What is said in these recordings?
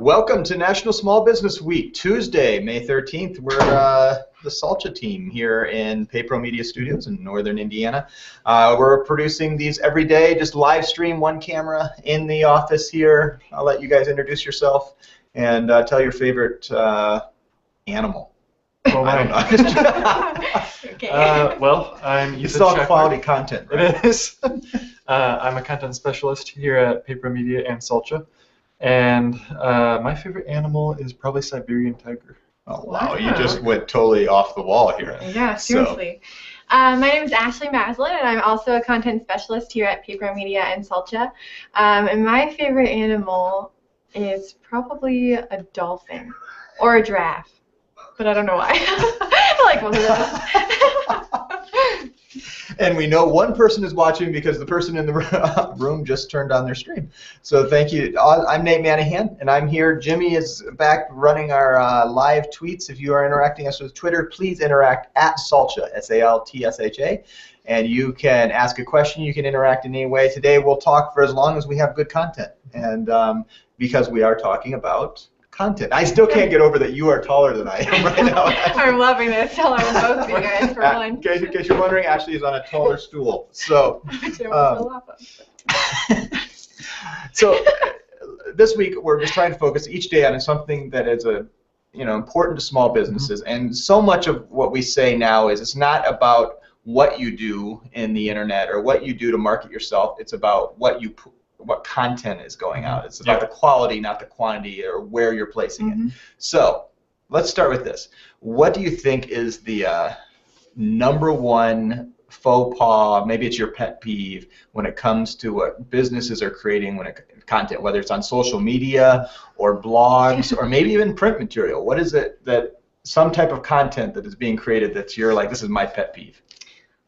Welcome to National Small Business Week, Tuesday, May 13th. We're the Salcha team here in PayPro Media Studios in Northern Indiana. We're producing these every day, just live stream, one camera in the office here. I'll let you guys introduce yourself and tell your favorite animal. Well, I don't know. Okay. I'm Ethan It's all Shepherd. quality content, right? It is. I'm a content specialist here at PayPro Media and Salcha. And my favorite animal is probably Siberian tiger. Oh, wow. You just went totally off the wall here. Yeah, seriously. My name is Ashley Maslin, and I'm also a content specialist here at PayPro Media and Salcha. And my favorite animal is probably a dolphin or a giraffe, but I don't know why. I like both of those. And we know one person is watching because the person in the room just turned on their stream. So thank you. I'm Nate Manahan, and I'm here. Jimmy is back running our live tweets. If you are interacting us with Twitter, please interact at Salcha, S-A-L-T-S-H-A. And you can ask a question. You can interact in any way. Today we'll talk for as long as we have good content. And because we are talking about content. I still can't get over that you are taller than I am right now. I'm loving this. I'll have both of you guys for one. In case you're wondering, Ashley is on a taller stool. So, so this week we're just trying to focus each day on something that is important to small businesses. And so much of what we say now is it's not about what you do in the internet or what you do to market yourself. It's about what content is going out. It's about the quality, not the quantity, or where you're placing it. So let's start with this. What do you think is the number one faux pas, maybe it's your pet peeve, when it comes to what businesses are creating content, whether it's on social media or blogs or maybe even print material? What is it that some type of content that is being created that you're like, this is my pet peeve?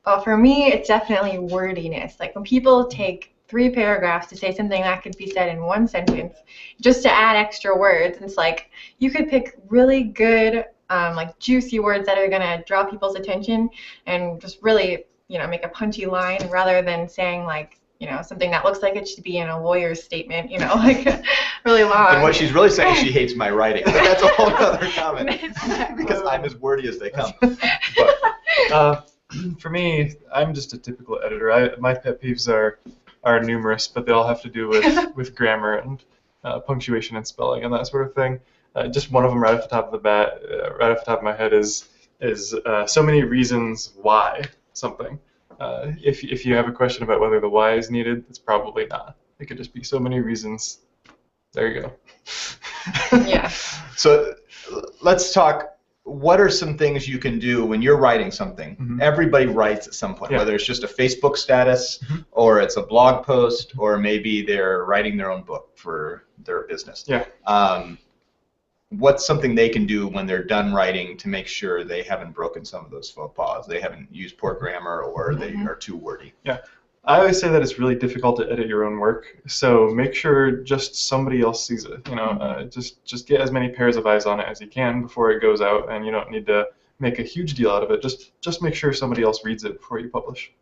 Well, for me, it's definitely wordiness. Like when people take 3 paragraphs to say something that could be said in 1 sentence, just to add extra words. And it's like you could pick really good, like juicy words that are gonna draw people's attention, and just really, make a punchy line rather than saying like, something that looks like it should be in a lawyer's statement, like really long. And what she's really saying, she hates my writing. But that's a whole other comment because I'm as wordy as they come. But, for me, I'm just a typical editor. My pet peeves are numerous, but they all have to do with grammar and punctuation and spelling and that sort of thing. Just one of them right off the top of my head is so many reasons why something. If you have a question about whether the why is needed, it's probably not. It could just be so many reasons. There you go. Yeah. So let's talk. What are some things you can do when you're writing something? Everybody writes at some point, whether it's just a Facebook status or it's a blog post or maybe they're writing their own book for their business. What's something they can do when they're done writing to make sure they haven't broken some of those faux pas, they haven't used poor grammar, or they are too wordy? I always say that it's really difficult to edit your own work, so make sure just somebody else sees it. Just get as many pairs of eyes on it as you can before it goes out, and you don't need to make a huge deal out of it. Just make sure somebody else reads it before you publish.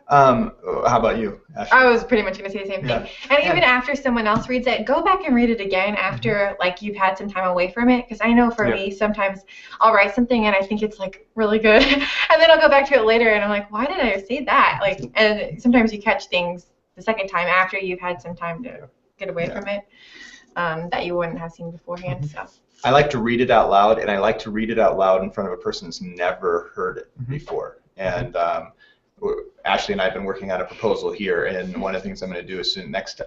How about you, Ashley? I was pretty much going to say the same thing. And even after someone else reads it, go back and read it again after like you've had some time away from it. Because I know for me, sometimes I'll write something and I think it's like really good, and then I'll go back to it later and I'm like, why did I say that? And sometimes you catch things the second time after you've had some time to get away from it that you wouldn't have seen beforehand. So I like to read it out loud, and I like to read it out loud in front of a person who's never heard it before. And Ashley and I have been working on a proposal here, and one of the things I'm going to do is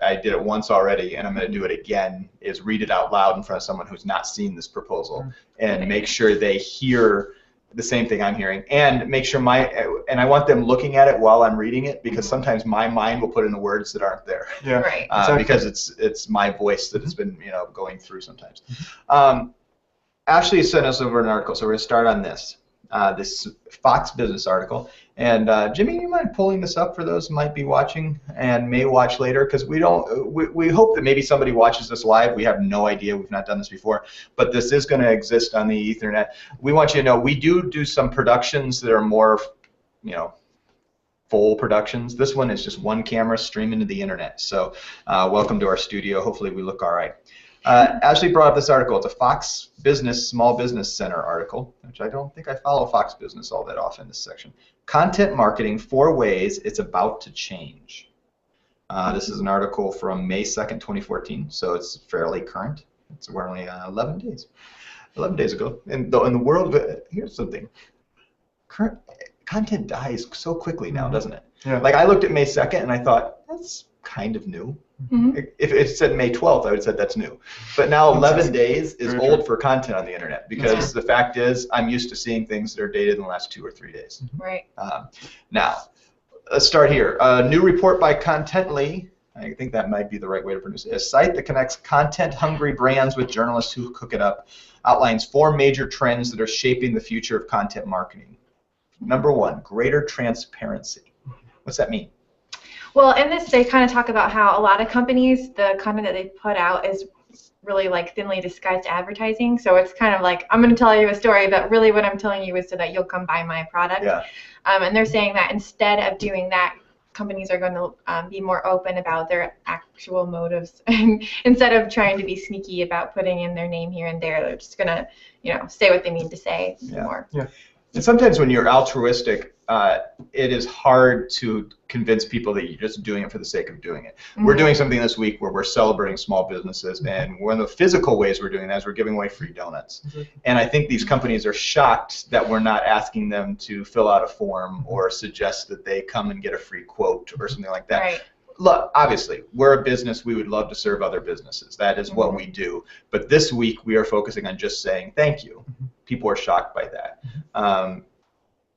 I did it once already, and I'm going to do it again, is read it out loud in front of someone who's not seen this proposal and make sure they hear the same thing I'm hearing, and make sure and I want them looking at it while I'm reading it, because sometimes my mind will put in the words that aren't there. Right. Because it's my voice that has been going through sometimes. Ashley sent us over an article, so we're going to start on this. This Fox Business article. And Jimmy, you mind pulling this up for those who might be watching and may watch later? Because we hope that maybe somebody watches this live. We have no idea. We've not done this before. But this is going to exist on the Ethernet. We want you to know we do some productions that are more, full productions. This one is just one camera streaming to the internet. So welcome to our studio. Hopefully we look all right. Ashley brought up this article. It's a Fox Business Small Business Center article, which I don't think I follow Fox Business all that often, this section. Content marketing, 4 ways it's about to change. This is an article from May 2nd, 2014, so it's fairly current. We're only 11 days ago. And in the world of, here's something. Current content dies so quickly now, doesn't it? Yeah. Like I looked at May 2nd and I thought, that's kind of new. Mm-hmm. If it said May 12th, I would have said that's new. But now 11 days is Very old true. for content on the internet because the fact is I'm used to seeing things that are dated in the last 2 or 3 days. Right. Now, let's start here. A new report by Contently, I think that might be the right way to pronounce it, a site that connects content-hungry brands with journalists who cook it up, outlines 4 major trends that are shaping the future of content marketing. Number 1, greater transparency. What's that mean? Well, in this, they kind of talk about how a lot of companies, the content that they put out is really like thinly disguised advertising. So it's kind of like, I'm going to tell you a story, but really what I'm telling you is so that you'll come buy my product. Yeah. And they're saying that instead of doing that, companies are going to be more open about their actual motives. And instead of trying to be sneaky about putting in their name here and there, they're just going to, say what they mean to say more. Yeah. And sometimes when you're altruistic, it is hard to convince people that you're just doing it for the sake of doing it. Mm-hmm. We're doing something this week where we're celebrating small businesses, and one of the physical ways we're doing that is we're giving away free donuts. Mm-hmm. And I think these companies are shocked that we're not asking them to fill out a form or suggest that they come and get a free quote or something like that. Right. Look, obviously, we're a business. We would love to serve other businesses. That is what we do. But this week, we are focusing on just saying thank you. People are shocked by that.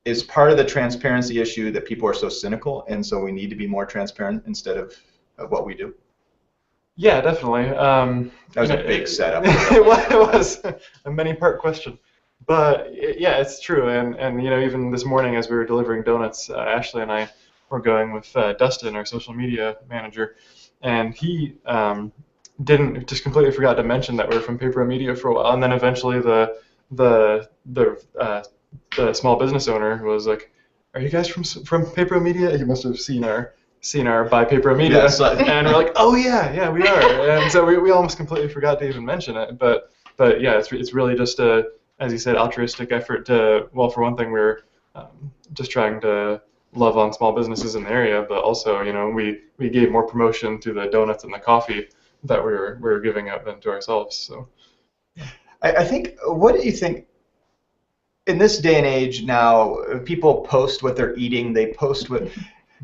Is part of the transparency issue that people are so cynical, and so we need to be more transparent instead of what we do? Yeah, definitely. That was a big setup. It was a many-part question. But yeah, it's true. And even this morning as we were delivering donuts, Ashley and I were going with Dustin, our social media manager, and he just completely forgot to mention that we were from Paper Media for a while, and then eventually the small business owner was like, "Are you guys from Paper Media?" He must have seen our by Paper Media, and we're like, "Oh yeah, we are." And so we almost completely forgot to even mention it. But yeah, it's really just as you said, altruistic effort to, well, for one thing, we're just trying to love on small businesses in the area, but also, we gave more promotion to the donuts and the coffee that we were giving out than to ourselves. So, I think, what do you think? In this day and age now, people post what they're eating. They post what,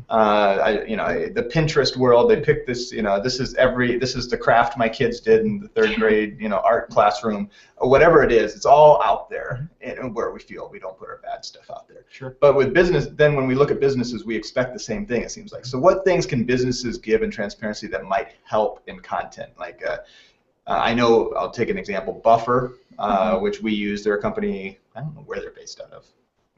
the Pinterest world. They pick this. This is the craft my kids did in the 3rd grade, art classroom, or whatever it is. It's all out there, and where we feel we don't put our bad stuff out there. Sure. But with business, then when we look at businesses, we expect the same thing. It seems like. So, what things can businesses give in transparency that might help in content? Like, I know. I'll take an example. Buffer. Which we use. They're a company, I don't know where they're based out of.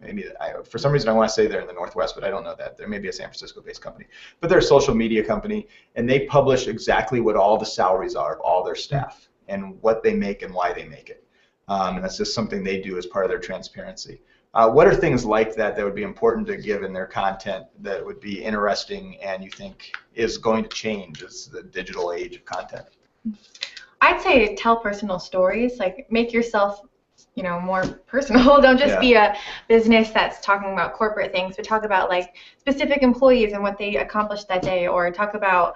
Maybe for some reason I want to say they're in the Northwest, but I don't know that. There may be a San Francisco-based company. But they're a social media company, and they publish exactly what all the salaries are of all their staff and what they make and why they make it. And that's just something they do as part of their transparency. What are things like that would be important to give in their content that would be interesting and you think is going to change as the digital age of content? I'd say tell personal stories, like make yourself, more personal. Don't just be a business that's talking about corporate things, but talk about like specific employees and what they accomplished that day, or talk about,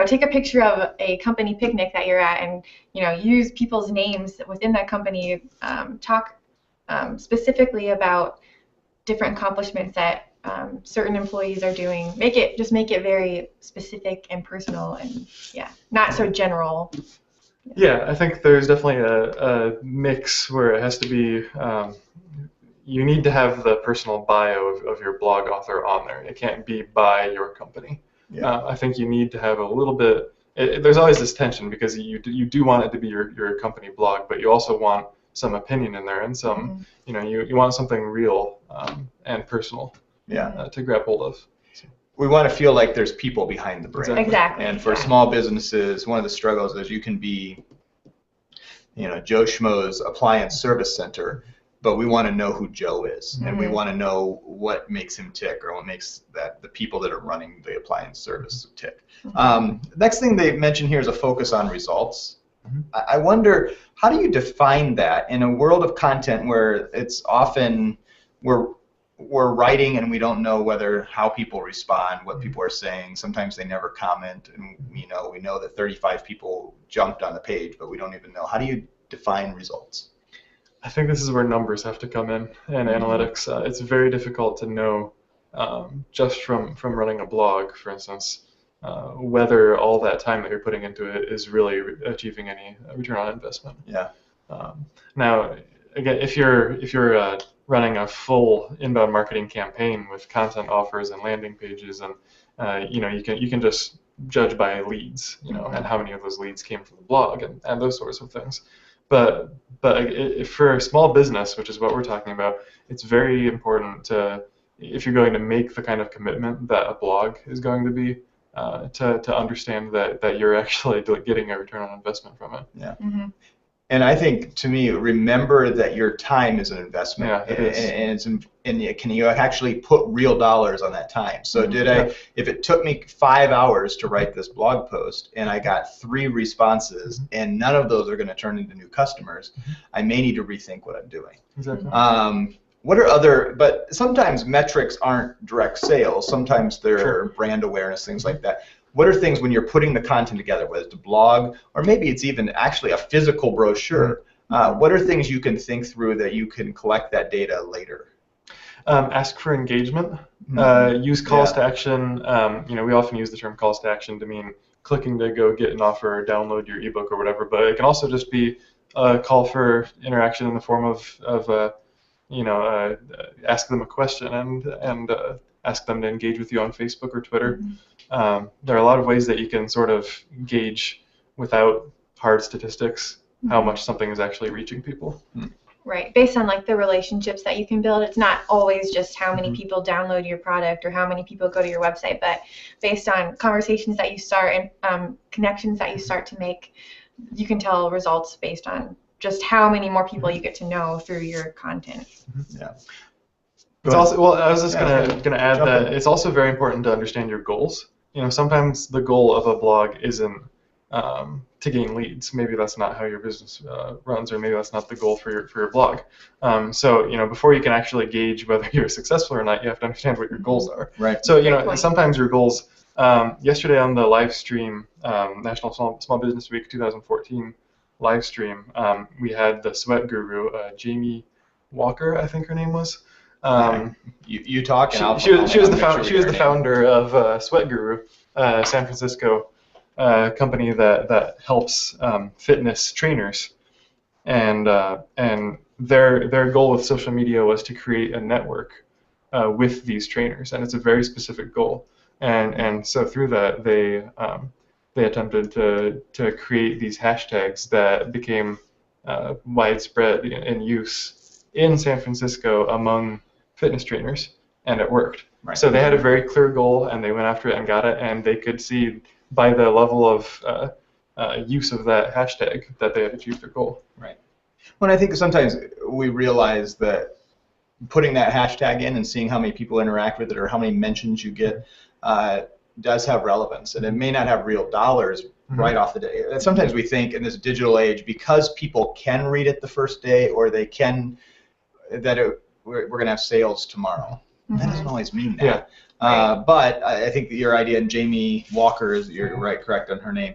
take a picture of a company picnic that you're at and, use people's names within that company, talk specifically about different accomplishments that certain employees are doing. Make it very specific and personal and not so general. Yeah, I think there's definitely a mix where it has to be, you need to have the personal bio of your blog author on there. It can't be by your company. Yeah. I think you need to have a little bit, there's always this tension because you do want it to be your company blog, but you also want some opinion in there and some, you want something real and personal to grab hold of. We want to feel like there's people behind the brand. Exactly. And for small businesses, one of the struggles is you can be, Joe Schmo's appliance service center, but we want to know who Joe is, and we Mhm. want to know what makes him tick, or what makes the people that are running the appliance service tick. Next thing they mention here is a focus on results. Mhm. I wonder, how do you define that in a world of content where it's often we're writing and we don't know how people respond, what people are saying. Sometimes they never comment, and we know that 35 people jumped on the page, but we don't even know. How do you define results? I think this is where numbers have to come in and analytics. It's very difficult to know just from running a blog, for instance, whether all that time that you're putting into it is really achieving any return on investment. Yeah. Now, again, if you're running a full inbound marketing campaign with content offers and landing pages, and you can just judge by leads, and how many of those leads came from the blog and those sorts of things. But for a small business, which is what we're talking about, it's very important to, if you're going to make the kind of commitment that a blog is going to be, to understand that you're actually getting a return on investment from it. Yeah. Mm-hmm. And I think, to me, remember that your time is an investment. Yeah, it is. And can you actually put real dollars on that time? So Mhm. if it took me 5 hours to write this blog post and I got 3 responses and none of those are going to turn into new customers, I may need to rethink what I'm doing. Exactly. What are but sometimes metrics aren't direct sales. Sometimes they're brand awareness, things like that. What are things when you're putting the content together, whether it's a blog or maybe it's even actually a physical brochure? What are things you can think through that you can collect that data later? Ask for engagement. Use calls to action. We often use the term calls to action to mean clicking to go get an offer or download your ebook or whatever, but it can also just be a call for interaction in the form of ask them a question and ask them to engage with you on Facebook or Twitter. There are a lot of ways that you can sort of gauge without hard statistics how much something is actually reaching people. Right, based on like the relationships that you can build. It's not always just how many people download your product or how many people go to your website, but based on conversations that you start and connections that you start to make, you can tell results based on just how many more people you get to know through your content. Yeah. It's also, well, I was just gonna add Jump that in. it's also very important to understand your goals. Sometimes the goal of a blog isn't to gain leads. Maybe that's not how your business runs, or maybe that's not the goal for your blog. So before you can actually gauge whether you're successful or not, you have to understand what your goals are. Right. So Great point. sometimes your goals. Yesterday on the live stream, National Small Business Week 2014 live stream, we had the sweat guru, Jamie Walker, I think her name was. You talk, and She was the founder of Sweat Guru, San Francisco company that helps fitness trainers, and their goal with social media was to create a network with these trainers, and it's a very specific goal, and so through that they attempted to create these hashtags that became widespread in use in San Francisco among fitness trainers, and it worked. Right. So they had a very clear goal, and they went after it and got it, and they could see by the level of use of that hashtag that they had achieved their goal. Right. Well, I think sometimes we realize that putting that hashtag in and seeing how many people interact with it or how many mentions you get does have relevance, and it may not have real dollars right off the day. And sometimes we think in this digital age, because people can read it the first day, or they can, we're going to have sales tomorrow. That doesn't always mean that. Yeah. But I think that your idea, and Jamie Walker is, you're right, correct on her name.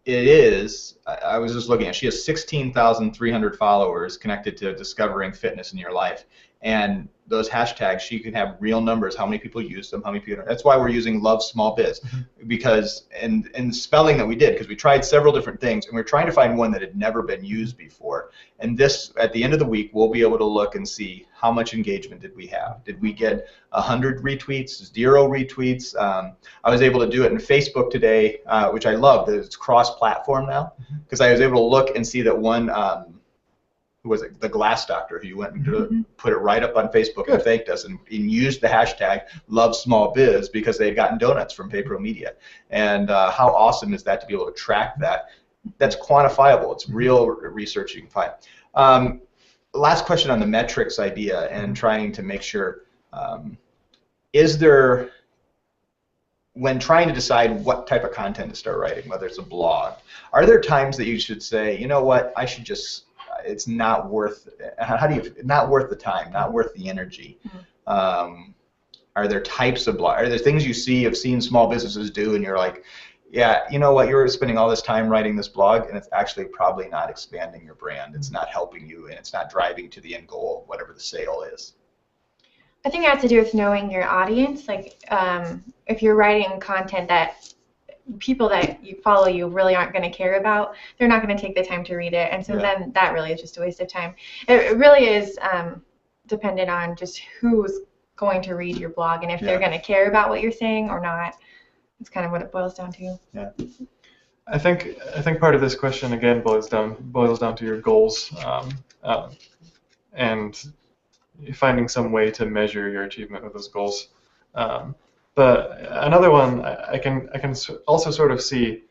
It is, I was just looking at, she has 16,300 followers connected to discovering fitness in your life. And those hashtags, she can have real numbers, how many people use them, how many people. That's why we're using Love Small Biz, because in the spelling that we did, because we tried several different things, and we were trying to find one that had never been used before. And this, at the end of the week, we'll be able to look and see how much engagement did we have. Did we get 100 retweets, 0 retweets? I was able to do it in Facebook today, which I love, that it's cross-platform now, because I was able to look and see that one. Who was it? The Glass Doctor, who you went and put it right up on Facebook and thanked us, and used the hashtag Love Small Biz because they had gotten donuts from PayPro Media. And how awesome is that to be able to track that? That's quantifiable. It's real research you can find. last question on the metrics idea and trying to make sure, is there, when trying to decide what type of content to start writing, whether it's a blog, are there times that you should say, you know what, I should just, it's not worth, not worth the time, not worth the energy? Are there types of blog, are there things you see, have seen small businesses do, and you're like, yeah, you know what, you're spending all this time writing this blog, and it's actually probably not expanding your brand, it's not helping you, and it's not driving to the end goal, whatever the sale is? I think it has to do with knowing your audience. Like, if you're writing content that people that you follow you really aren't going to care about, they're not going to take the time to read it, and so then that really is just a waste of time. It really is dependent on just who's going to read your blog and if they're going to care about what you're saying or not. It's kind of what it boils down to. Yeah. I think part of this question again boils down to your goals, and finding some way to measure your achievement of those goals. But another one, I can also sort of see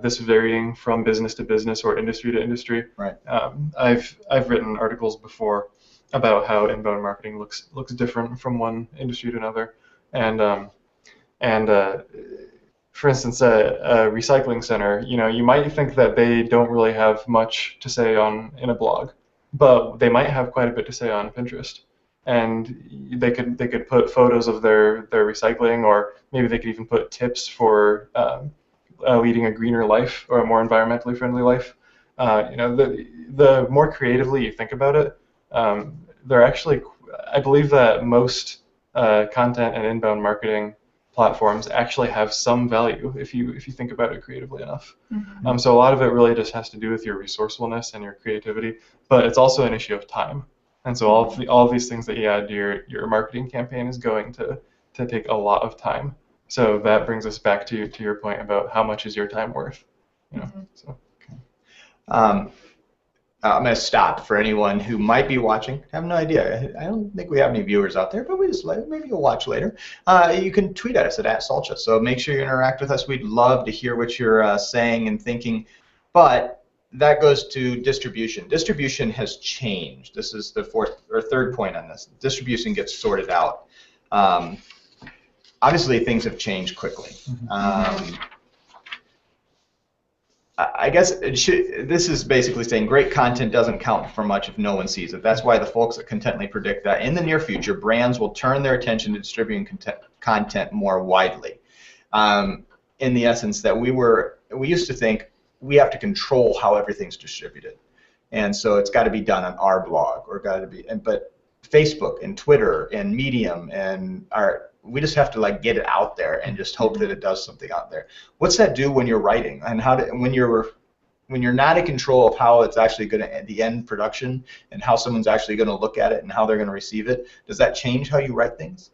this varying from business to business or industry to industry. Right. I've written articles before about how inbound marketing looks different from one industry to another, and for instance, a recycling center, you might think that they don't really have much to say in a blog, but they might have quite a bit to say on Pinterest. And they could put photos of their recycling, or maybe they could even put tips for leading a greener life or a more environmentally friendly life. The more creatively you think about it, they're actually, I believe that most content and inbound marketing platforms actually have some value if you think about it creatively enough. So a lot of it really just has to do with your resourcefulness and your creativity, but it's also an issue of time. And so all of these things that you add to your marketing campaign is going to take a lot of time. So that brings us back to your point about how much is your time worth. So. I'm going to stop for anyone who might be watching. I have no idea. I don't think we have any viewers out there, but maybe you'll watch later. You can tweet at us at @Salcha. So make sure you interact with us. We'd love to hear what you're saying and thinking. But that goes to distribution. Distribution has changed. This is the third point on this. Distribution gets sorted out. Obviously, things have changed quickly. I guess this is basically saying great content doesn't count for much if no one sees it. That's why the folks at Contently predict that in the near future, brands will turn their attention to distributing content more widely. In the essence that we used to think we have to control how everything's distributed, and so it's got to be done on our blog but Facebook and Twitter and Medium and we just have to get it out there and just hope that it does something out there. What's that do when you're writing, and when you're not in control of how it's actually going to the end production and how someone's actually going to look at it and how they're going to receive it? Does that change how you write things?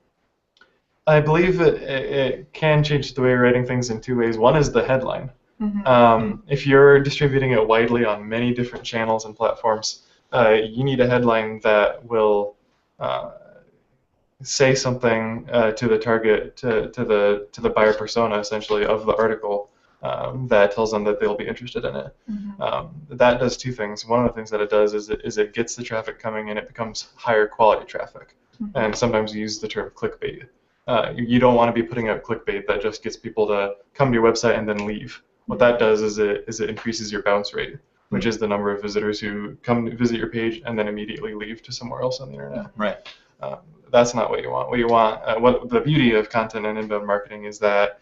I believe it can change the way you're writing things in two ways. One is the headline. If you're distributing it widely on many different channels and platforms, you need a headline that will say something to the target, to the buyer persona, essentially, of the article that tells them that they'll be interested in it. That does two things. One of the things that it does is it gets the traffic coming, and it becomes higher quality traffic. And sometimes we use the term clickbait. You don't want to be putting out clickbait that just gets people to come to your website and then leave. What that does is it increases your bounce rate, which is the number of visitors who come to visit your page and then immediately leave to somewhere else on the internet. Right. That's not what you want. What you want, what the beauty of content and inbound marketing is that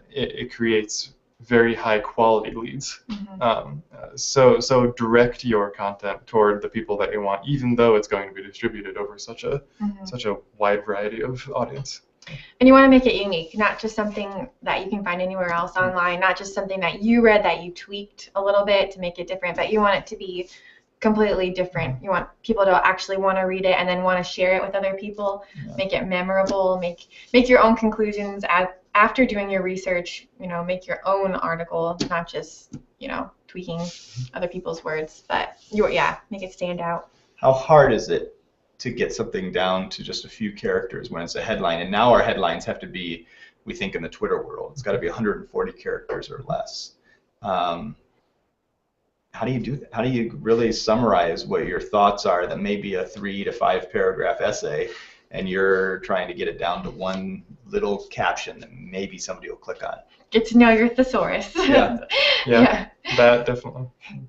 it creates very high quality leads. So direct your content toward the people that you want, even though it's going to be distributed over such a wide variety of audience. And you want to make it unique, not just something that you can find anywhere else online, not just something that you read that you tweaked a little bit to make it different, but you want it to be completely different. You want people to actually want to read it and then want to share it with other people, make it memorable, make your own conclusions after doing your research, make your own article, not just, tweaking other people's words, but make it stand out. How hard is it to get something down to just a few characters when it's a headline? And now our headlines have to be, we think in the Twitter world, it's got to be 140 characters or less. how do you do that? How do you really summarize what your thoughts are that may be a 3 to 5 paragraph essay, and you're trying to get it down to one little caption that maybe somebody will click on? Get to know your thesaurus. Yeah. Yeah. That definitely.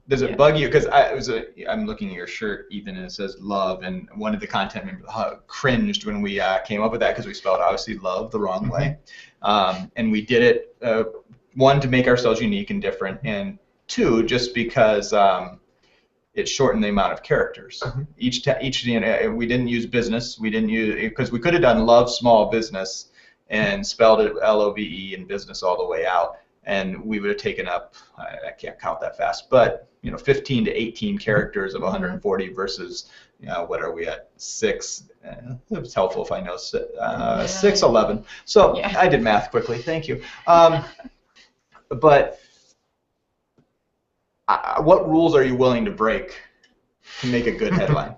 Does it bug you? Because I'm looking at your shirt, Ethan, and it says love, and one of the content members cringed when we came up with that because we spelled obviously love the wrong way, and we did it one to make ourselves unique and different, and two just because it shortened the amount of characters. Each we didn't use business. We didn't use because we could have done love small business and spelled it LOVE and business all the way out, and we would have taken up, I can't count that fast, but 15 to 18 characters of 140 versus, what are we at, 6? It's helpful if I know 6, 11. So Yeah. I did math quickly. Thank you. But what rules are you willing to break to make a good headline?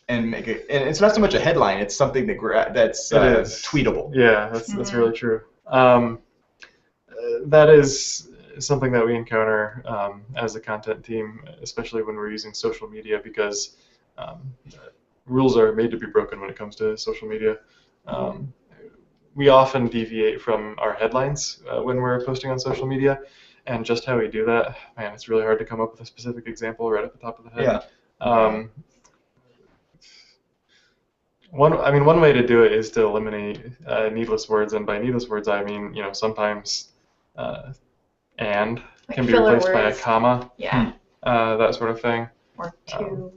And make it, and it's not so much a headline; it's something that's tweetable. Yeah, that's really true. That is something that we encounter as a content team, especially when we're using social media, because rules are made to be broken when it comes to social media. We often deviate from our headlines when we're posting on social media, and just how we do that, man, it's really hard to come up with a specific example right at the top of the head. Yeah. One way to do it is to eliminate needless words, and by needless words I mean, sometimes and Like can be filler replaced by a words. comma, Yeah. that sort of thing. Or two.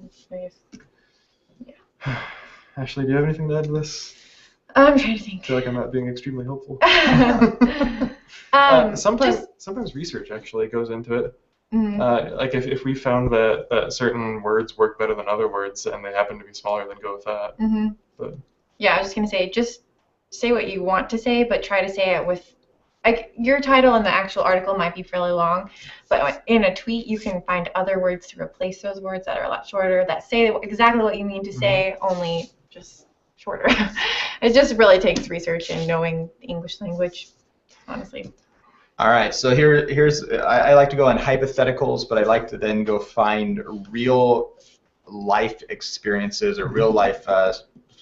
Ashley, do you have anything to add to this? I'm trying to I think. feel like I'm not being extremely helpful. Sometimes research actually goes into it. Like if we found that certain words work better than other words and they happen to be smaller, then go with that. But Yeah, I was just gonna say, just say what you want to say, but try to say it with, like, your title in the actual article might be fairly long, but in a tweet you can find other words to replace those words that are a lot shorter, that say exactly what you mean to say, only just shorter. It just really takes research and knowing the English language, honestly. All right, so here's I like to go on hypotheticals, but I like to then go find real life experiences or real life.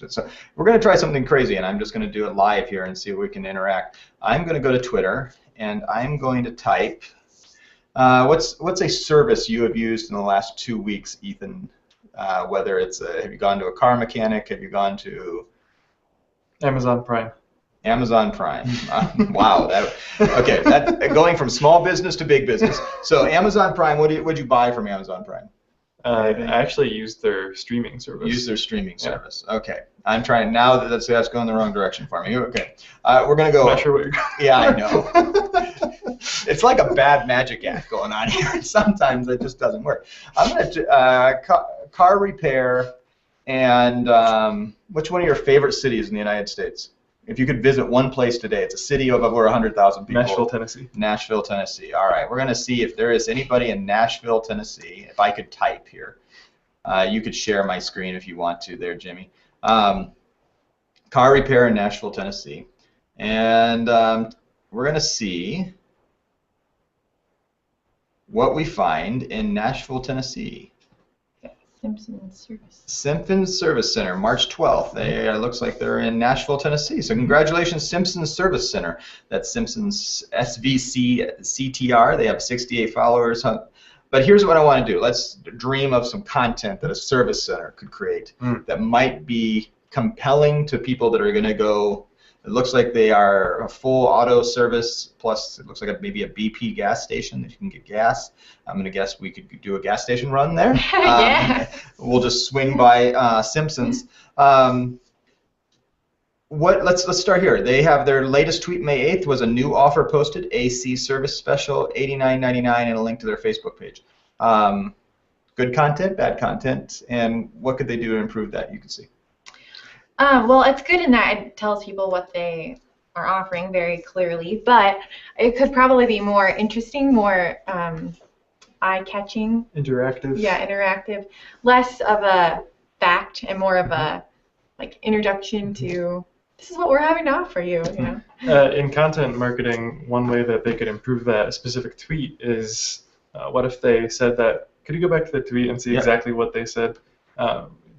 So we're going to try something crazy, and I'm just going to do it live here and see if we can interact. I'm going to go to Twitter, and I'm going to type. What's a service you have used in the last 2 weeks, Ethan? Whether it's have you gone to a car mechanic? Have you gone to Amazon Prime. Amazon Prime. Wow. Okay. That's going from small business to big business. So Amazon Prime. What'd you buy from Amazon Prime? I actually used their streaming service. Use their streaming service. Okay. I'm trying now. That's going the wrong direction for me. Okay. We're gonna go. I'm not sure what you're going. Yeah, I know. It's like a bad magic act going on here. Sometimes it just doesn't work. I'm gonna car repair, and which one of your favorite cities in the United States? If you could visit one place today, it's a city of over 100,000 people. Nashville, Tennessee. Nashville, Tennessee. All right, we're going to see if there is anybody in Nashville, Tennessee. If I could type here. You could share my screen if you want to there, Jimmy. Car repair in Nashville, Tennessee. And we're going to see what we find in Nashville, Tennessee. Simpsons Service. Simpsons Service Center, March 12th. It looks like they're in Nashville, Tennessee. So congratulations, Simpsons Service Center. That's Simpsons SVC CTR. They have 68 followers. But here's what I want to do. Let's dream of some content that a service center could create that might be compelling to people that are going to go. It looks like they are a full auto service, plus it looks like maybe a BP gas station that you can get gas. I'm going to guess we could do a gas station run there. Yeah. We'll just swing by Simpsons. Let's start here. They have their latest tweet, May 8th, was a new offer posted, AC service special, $89.99, and a link to their Facebook page. Good content, bad content, and what could they do to improve that? You can see. Well, it's good in that it tells people what they are offering very clearly, but it could probably be more interesting, more eye-catching. Interactive. Yeah, interactive. Less of a fact and more of a introduction to this is what we're having to offer you. In content marketing, one way that they could improve that specific tweet is What if they said that? Could you go back to the tweet and see Yeah. exactly what they said?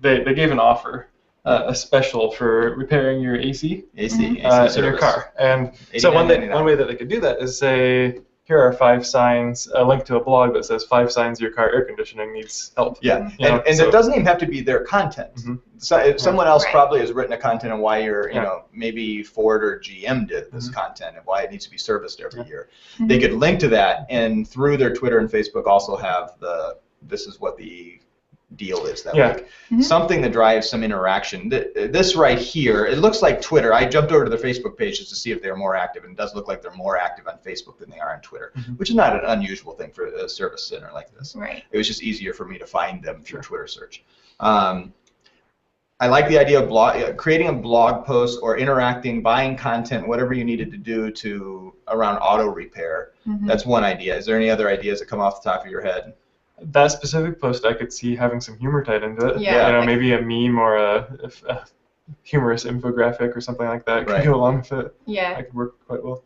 They gave an offer, a special for repairing your AC AC in your car. And so one $89.99. way that they could do that is say, here are 5 signs, a link to a blog that says 5 signs your car air conditioning needs help. Yeah, You know, and so- it doesn't even have to be their content. Mhm. So if someone else Right. probably has written a content on why you're, you Yeah. know, maybe Ford or GM did this Mhm. content and why it needs to be serviced every Yeah. year. Mhm. They could link to that, and through their Twitter and Facebook also have this is what the deal is that Yeah. week. Mhm. Something that drives some interaction. This right here, it looks like Twitter. I jumped over to their Facebook page just to see if they're more active, and it does look like they're more active on Facebook than they are on Twitter, Mhm. which is not an unusual thing for a service center like this. Right. It was just easier for me to find them through Twitter search. I like the idea of creating a blog post or interacting, buying content, whatever you needed to do around auto repair. Mhm. That's one idea. Is there any other ideas that come off the top of your head? That specific post, I could see having some humor tied into it. Yeah. You know, Like- maybe a meme or a humorous infographic or something like that could Right. go along with it. Yeah. That could work quite well.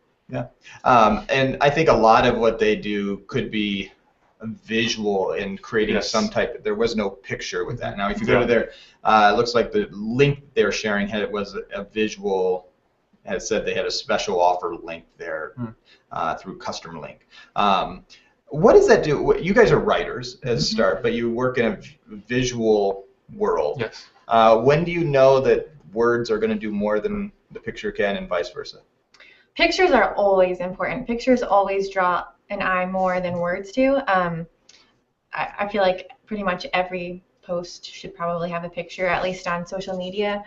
And I think a lot of what they do could be visual in creating Yes. some type. There was no picture with that. Now, if you go Yeah. to their, it looks like the link they're sharing was a visual. Had said they had a special offer link there through Custom Link. What does that do? You guys are writers as a start, but you work in a visual world. Yes. When do you know that words are going to do more than the picture can, and vice versa? Pictures are always important. Pictures always draw an eye more than words do. I feel like pretty much every post should probably have a picture, at least on social media,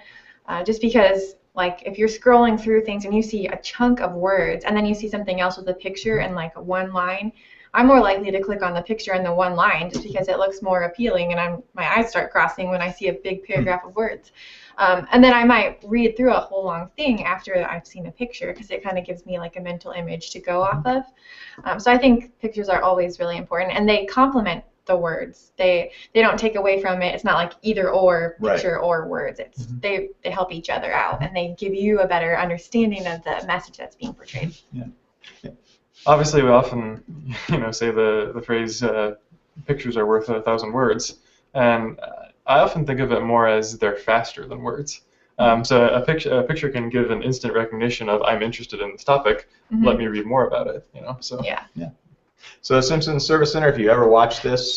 just because like if you're scrolling through things and you see a chunk of words and then you see something else with a picture and like one line, I'm more likely to click on the picture and the one line just because it looks more appealing and my eyes start crossing when I see a big paragraph of words. And then I might read through a whole long thing after I've seen a picture because it kind of gives me like a mental image to go off of. So I think pictures are always really important, and they complement the words. They don't take away from it. It's not like either or, Right. picture or words. It's they help each other out, and they give you a better understanding of the message that's being portrayed. Obviously, we often, say the phrase "pictures are worth 1,000 words," and I often think of it more as they're faster than words. So a picture can give an instant recognition of I'm interested in this topic. Mhm. Let me read more about it. So Yeah. So Simpsons Service Center, if you ever watch this,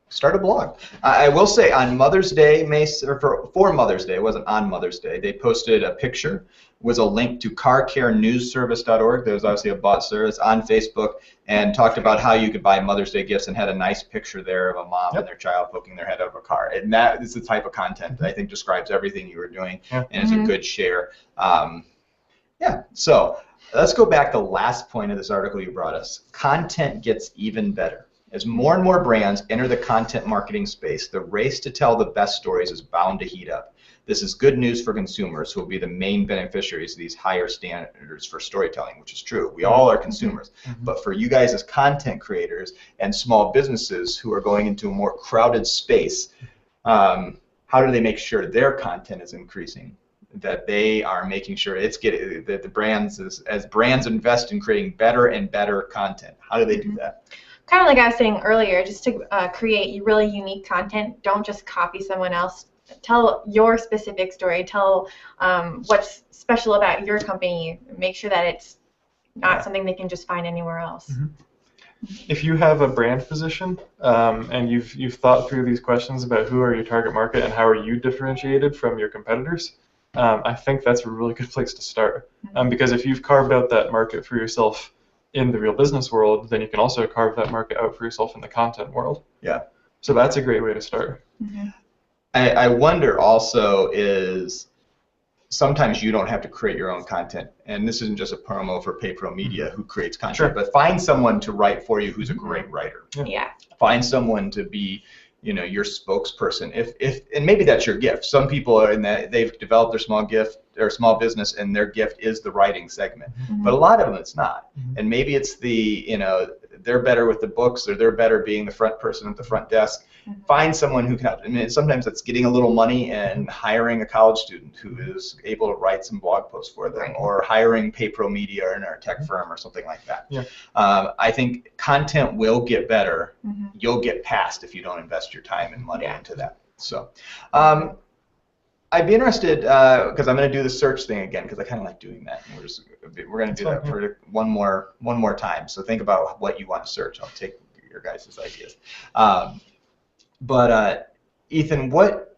start a blog. I will say on Mother's Day, for Mother's Day, it wasn't on Mother's Day, they posted a picture, was a link to carcarenewsservice.org. There was obviously a bot service on Facebook, and talked about how you could buy Mother's Day gifts, and had a nice picture there of a mom and their child poking their head out of a car. And that is the type of content that I think describes everything you were doing, Yeah. and is a good share. So let's go back to the last point of this article you brought us. Content gets even better. As more and more brands enter the content marketing space, the race to tell the best stories is bound to heat up. This is good news for consumers who will be the main beneficiaries of these higher standards for storytelling, which is true. We all are consumers. But for you guys as content creators and small businesses who are going into a more crowded space, how do they make sure their content is increasing? That they are making sure it's getting, that the brands, as brands invest in creating better and better content, how do they do that? Kind of like I was saying earlier, just to create really unique content, don't just copy someone else. Tell your specific story. Tell what's special about your company. Make sure that it's not something they can just find anywhere else. if you have a brand position and you've thought through these questions about who are your target market and how are you differentiated from your competitors, I think that's a really good place to start. Because if you've carved out that market for yourself in the real business world, then you can also carve that market out for yourself in the content world. Yeah. So that's a great way to start. I wonder also is sometimes you don't have to create your own content, and this isn't just a promo for PayPro Media who creates content, Sure. but find someone to write for you who's a great writer. Yeah. Find someone to be, your spokesperson. If and maybe that's your gift. Some people are in that they've developed their small business, and their gift is the writing segment. But a lot of them it's not. And maybe it's they're better with the books, or they're better being the front person at the front desk. find someone who can help. I mean, sometimes that's getting a little money and hiring a college student who is able to write some blog posts for them, Right. or hiring PayPro Media in our tech firm or something like that. Yeah. I think content will get better. Mhm. You'll get past if you don't invest your time and money Yeah. into that. So I'd be interested, because I'm going to do the search thing again, because I kind of like doing that. And we're going to do That's that fine, for one more time. So think about what you want to search. I'll take your guys' ideas. But Ethan, what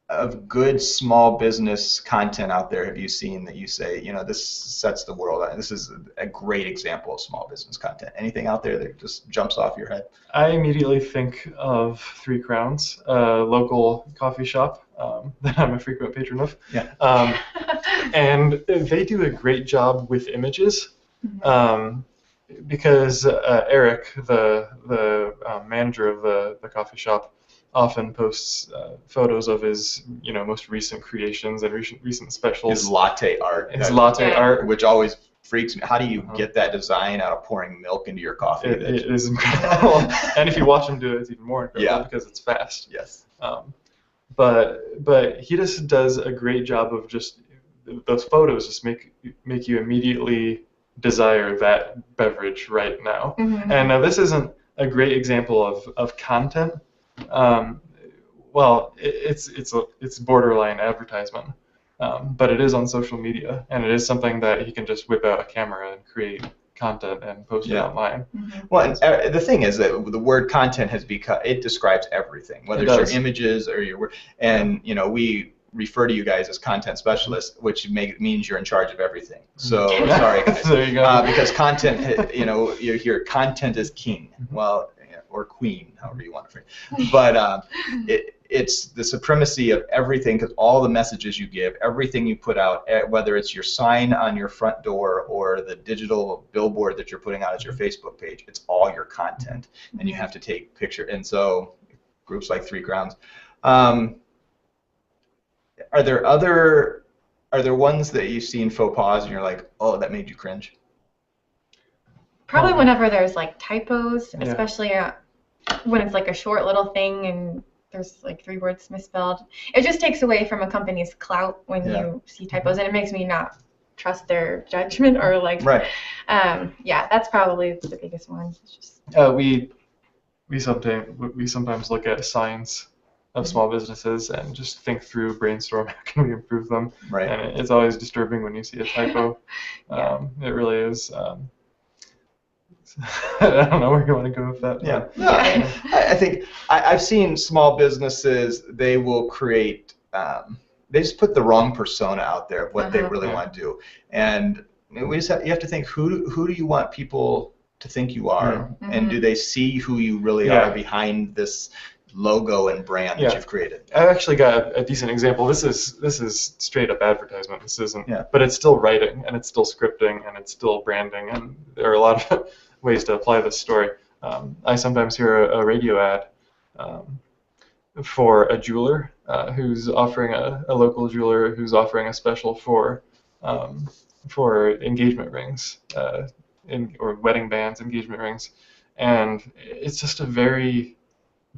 of good small business content out there have you seen that you say, this sets the world on? This is a great example of small business content. Anything out there that just jumps off your head? I immediately think of Three Crowns, a local coffee shop that I'm a frequent patron of. Yeah. And they do a great job with images. Because Eric, the manager of the coffee shop, often posts photos of his most recent creations and recent specials. His latte art. His latte Yeah. art, Which always freaks me. How do you get that design out of pouring milk into your coffee? it is incredible. And if you watch him do it, it's even more incredible Yeah. because it's fast. Yes. But he just does a great job of just those photos just make you immediately desire that beverage right now. Mhm. And now this isn't a great example of content. Well, it's borderline advertisement, but it is on social media, and it is something that he can just whip out a camera and create content and post it Yeah. online. Well, and the thing is that the word content has become, it describes everything, whether It it's does. your images or your work. And we refer to you guys as content specialists, which means you're in charge of everything. So sorry, guys. There you go. Because content, you hear content is king. Well, or queen, however you want to phrase it. But it's the supremacy of everything, because all the messages you give, everything you put out, whether it's your sign on your front door or the digital billboard that you're putting out as your Facebook page, it's all your content, and you have to take picture. And so groups like Three Crowns. Are there ones that you've seen faux pas and you're like, oh, that made you cringe? Probably whenever there's like typos, Yeah. especially when it's like a short little thing and there's like 3 words misspelled. It just takes away from a company's clout when Yeah. you see typos, and it makes me not trust their judgment or like. Right. Yeah, that's probably the biggest one. It's just, We sometimes look at signs of small businesses and just think through, brainstorm, how can we improve them? Right. And it's always disturbing when you see a typo. Yeah. It really is. I don't know where you want to go with that. Yeah. No, I think I've seen small businesses, they will create, they just put the wrong persona out there of what they really want to do. And you have to think, who do you want people to think you are? And do they see who you really are behind this logo and brand that you've created? I've actually got a decent example. This is straight up advertisement. This isn't, Yeah. but it's still writing and it's still scripting and it's still branding, and there are a lot of ways to apply this story. I sometimes hear a radio ad for a jeweler who's offering a local jeweler who's offering a special for engagement rings or wedding bands, engagement rings, and it's just a very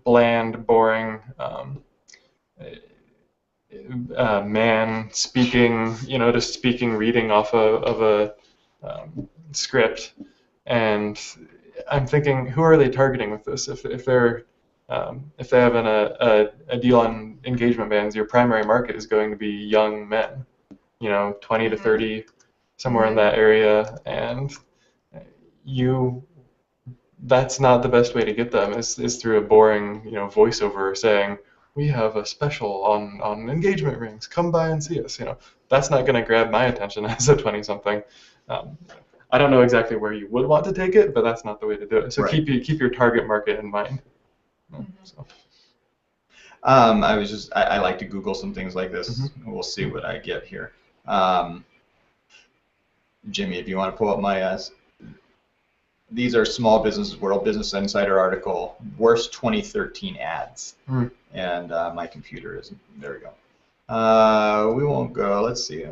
bland, boring man speaking, just speaking, reading off of a script. And I'm thinking, who are they targeting with this? If they have a deal on engagement bands, your primary market is going to be young men, 20 to 30, somewhere in that area, and that's not the best way to get them is through a boring voiceover saying, we have a special on engagement rings, come by and see us. That's not going to grab my attention as a 20-something. I don't know exactly where you would want to take it, but that's not the way to do it. So Right. keep your target market in mind. So. I like to Google some things like this. We'll see what I get here. Jimmy, if you want to pull up my these are Small Business World Business Insider article, worst 2013 ads. And my computer isn't, there we go. We won't go, let's see,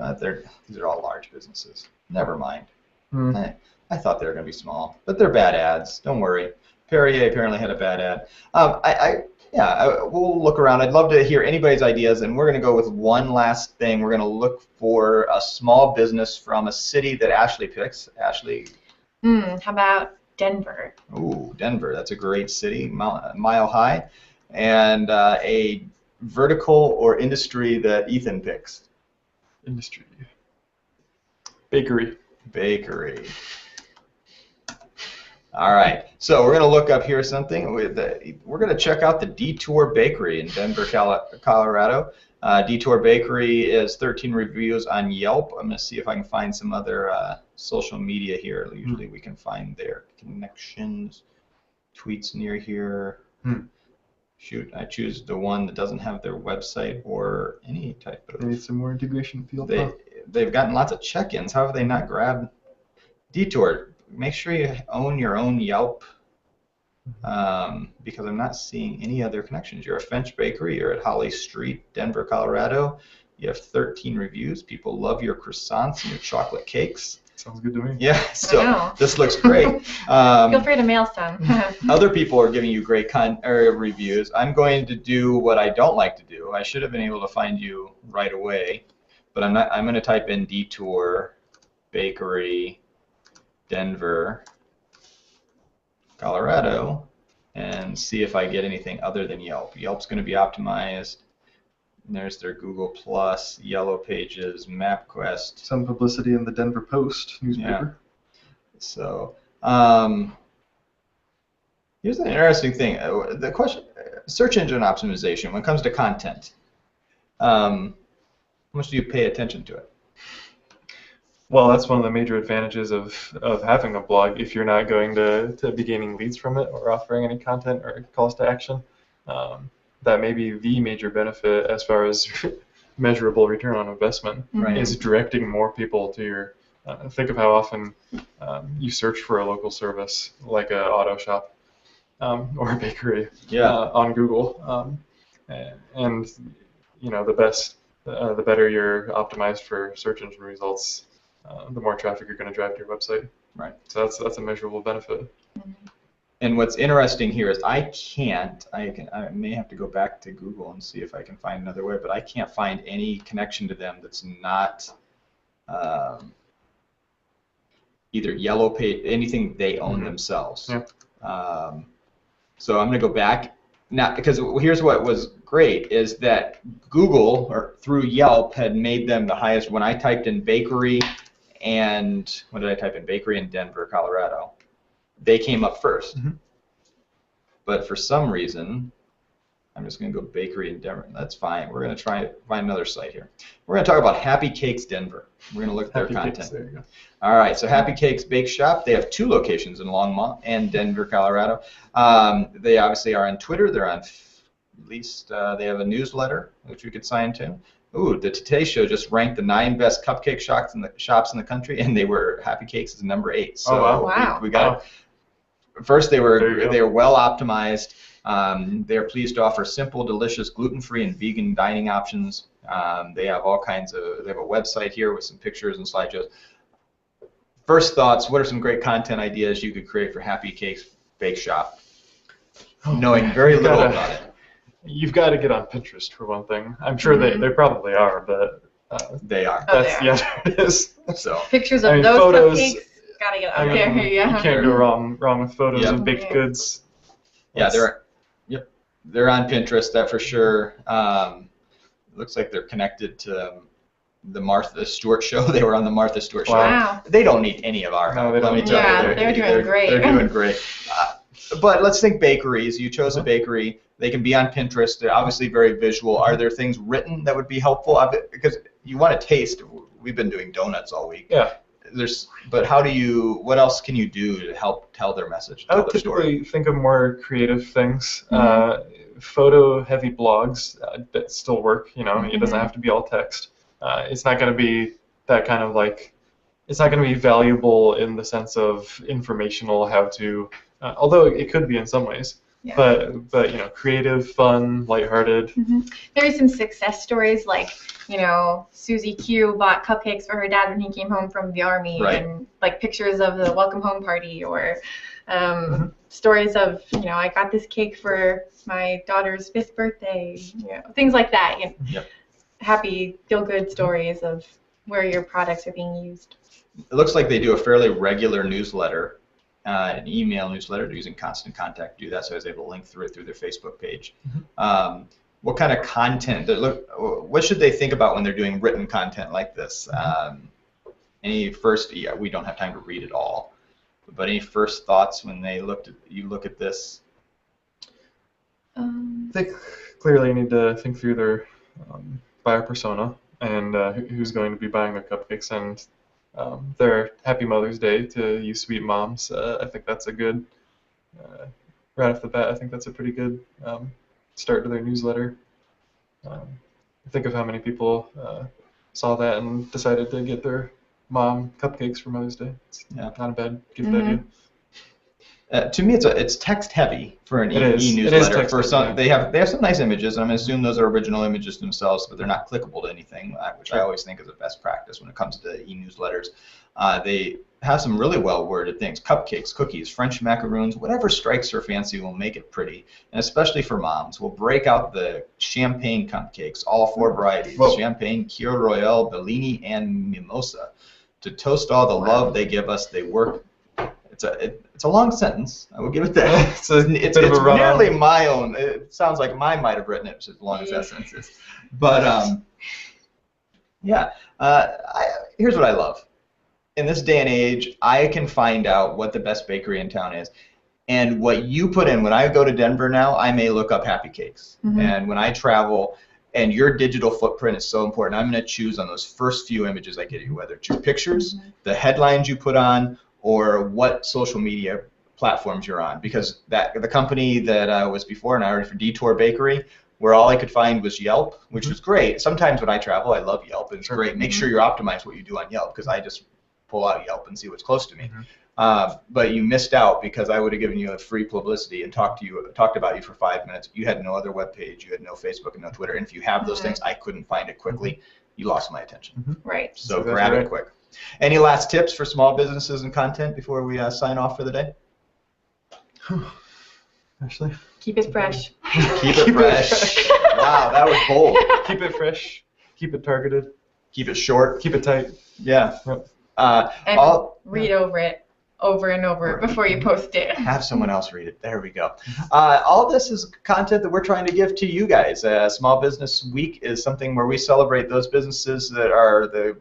these are all large businesses. Never mind. I thought they were going to be small, but they're bad ads. Don't worry. Perrier apparently had a bad ad. We'll look around. I'd love to hear anybody's ideas, and we're going to go with one last thing. We're going to look for a small business from a city that Ashley picks. Ashley. How about Denver? Ooh, Denver. That's a great city, mile high. And a vertical or industry that Ethan picks. Industry. Bakery. Bakery. All right, so we're going to look up here something. We're going to check out the Detour Bakery in Denver, Colorado. Detour Bakery is 13 reviews on Yelp. I'm going to see if I can find some other social media here. Usually we can find their connections, tweets near here. Shoot, I choose the one that doesn't have their website or any type of... They need some more integration field. They've gotten lots of check-ins. How have they not grabbed Detour? Make sure you own your own Yelp, because I'm not seeing any other connections. You're a French bakery. You're at Holly Street, Denver, Colorado. You have 13 reviews. People love your croissants and your chocolate cakes. Sounds good to me. Yeah, so this looks great. Feel free to mail some. Other people are giving you great reviews. I'm going to do what I don't like to do. I should have been able to find you right away, but I'm not. I'm going to type in Detour Bakery Denver, Colorado, and see if I get anything other than Yelp. Yelp's going to be optimized. And there's their Google Plus, Yellow Pages, MapQuest. Some publicity in the Denver Post newspaper. Yeah. So here's an interesting thing. The question: search engine optimization. When it comes to content, how much do you pay attention to it? Well, that's one of the major advantages of having a blog. If you're not going to be gaining leads from it or offering any content or calls to action, that may be the major benefit as far as measurable return on investment, is directing more people to your... think of how often you search for a local service like an auto shop or a bakery on Google. And you know, the better you're optimized for search engine results, the more traffic you're going to drive to your website. Right. So that's a measurable benefit. And what's interesting here is I may have to go back to Google and see if I can find another way, but I can't find any connection to them that's not either Yellow Page, anything they own themselves. Yeah. So I'm going to go back now, because here's what was great is that Google, or through Yelp, had made them the highest. When I typed in bakery and, what did I type in? Bakery in Denver, Colorado. They came up first. But for some reason, I'm just going to go bakery in Denver. That's fine. We're going to try to find another site here. We're going to talk about Happy Cakes Denver. We're going to look at their content. Cakes, there you go. All right, so Happy Cakes Bake Shop. They have 2 locations in Longmont and Denver, Colorado. They obviously are on Twitter. They're on, at least they have a newsletter, which we could sign to. Ooh, the Today Show just ranked the 9 best cupcake shops in the country, and they were Happy Cakes is number 8. So we got first they were well optimized. They're pleased to offer simple, delicious, gluten-free, and vegan dining options. They have all kinds of. They have a website here with some pictures and slideshows. First thoughts: what are some great content ideas you could create for Happy Cakes Bake Shop? Knowing very little about it. You've got to get on Pinterest for one thing. I'm sure they probably are, but they are. Yeah, it is. So pictures of those photos, cupcakes. Gotta get out there. You can't go wrong with photos of baked goods. Yeah, they're on Pinterest, that for sure. It looks like they're connected to the Martha Stewart show. They were on the Martha Stewart show. Wow. They don't need any of our help. Let me tell you, they're doing great. They're doing great. But let's think bakeries. You chose a bakery. They can be on Pinterest. They're obviously very visual. Are there things written that would be helpful? Because you want to taste. We've been doing donuts all week. Yeah. But what else can you do to help tell their message? I would typically think of more creative things. Photo-heavy blogs that still work. You know, it doesn't have to be all text. It's not going to be that kind of like. It's not going to be valuable in the sense of informational how-to. Although it could be in some ways. Yeah. But you know, creative, fun, lighthearted. Maybe some success stories like, you know, Susie Q bought cupcakes for her dad when he came home from the army, Right. and like pictures of the welcome home party, or stories of, you know, I got this cake for my daughter's 5th birthday, you know, things like that. You know, Yep. happy, feel-good stories of where your products are being used. It looks like they do a fairly regular newsletter, an email newsletter. They're using Constant Contact to do that, so I was able to link through it through their Facebook page. What kind of content? What should they think about when they're doing written content like this? Any first? Yeah, we don't have time to read it all, but any first thoughts when you look at this? They clearly need to think through their buyer persona and who's going to be buying their cupcakes, and their Happy Mother's Day to you sweet moms. I think that's a good, right off the bat, I think that's a pretty good start to their newsletter. Think of how many people saw that and decided to get their mom cupcakes for Mother's Day. It's not a bad gift idea. To me, it's text heavy for an e-newsletter. It is text for some, heavy, they have some nice images. I'm going to assume those are original images themselves, but they're not clickable to anything, which I always think is a best practice when it comes to e-newsletters. They have some really well-worded things: cupcakes, cookies, French macaroons, whatever strikes her fancy will make it pretty. And especially for moms, we'll break out the champagne cupcakes, all 4 varieties: champagne, Kir Royale, Bellini, and Mimosa. To toast all the love they give us, they work. It's a long sentence. I will give it that. It's nearly my own. It sounds like mine might have written it as long as that sentence is. But yeah, here's what I love. In this day and age, I can find out what the best bakery in town is. And what you put in, when I go to Denver now, I may look up Happy Cakes. And when I travel, and your digital footprint is so important, I'm going to choose on those first few images I get you, whether it's your pictures, the headlines you put on, or what social media platforms you're on. Because the company that I was before, and I worked for Detour Bakery, where all I could find was Yelp, which was great. Sometimes when I travel, I love Yelp, and it's great. Make sure you're optimized what you do on Yelp, because I just pull out Yelp and see what's close to me. But you missed out, because I would have given you a free publicity and talked about you for 5 minutes. You had no other web page, you had no Facebook and no Twitter, and if you have those things, I couldn't find it quickly. You lost my attention. Right. So grab it quick. Any last tips for small businesses and content before we sign off for the day? Ashley? Keep it fresh. Keep it fresh. Wow, that was bold. Keep it fresh. Keep it targeted. Keep it short. Keep it tight. Yeah. Yep. And read over it over and over before you post it. Have someone else read it. There we go. All this is content that we're trying to give to you guys. Small Business Week is something where we celebrate those businesses that are the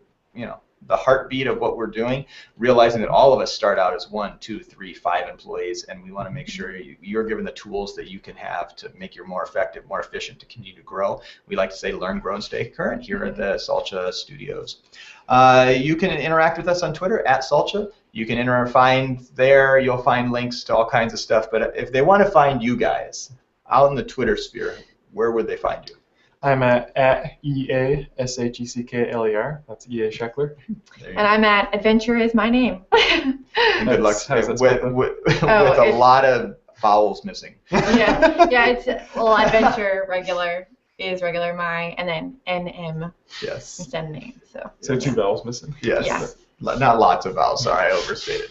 heartbeat of what we're doing, realizing that all of us start out as 1, 2, 3, 5 employees, and we want to make sure you're given the tools that you can have to make you more effective, more efficient, to continue to grow. We like to say learn, grow, and stay current here at the Salcha Studios. You can interact with us on Twitter at Salcha. You can you'll find links to all kinds of stuff, but if they want to find you guys out in the Twitter sphere, where would they find you? I'm at EASHECKLER. That's EA Scheckler. And I'm at Adventure is my name. Good luck with a lot of vowels missing. Yeah, it's Adventure regular is regular my, and then NM. Yes. Instead of name. So 2 vowels missing. Yes. Yeah. Not lots of vowels. Sorry, I overstated.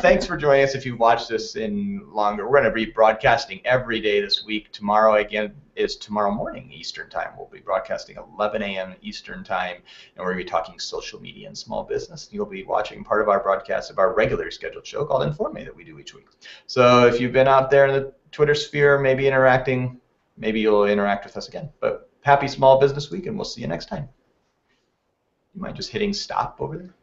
Thanks for joining us. If you've watched this in longer, we're going to be broadcasting every day this week. Tomorrow, again, is tomorrow morning Eastern Time. We'll be broadcasting 11 a.m. Eastern Time, and we're going to be talking social media and small business. You'll be watching part of our broadcast of our regular scheduled show called Inform Me that we do each week. So if you've been out there in the Twitter sphere, maybe interacting, maybe you'll interact with us again. But happy Small Business Week, and we'll see you next time. You mind just hitting stop over there?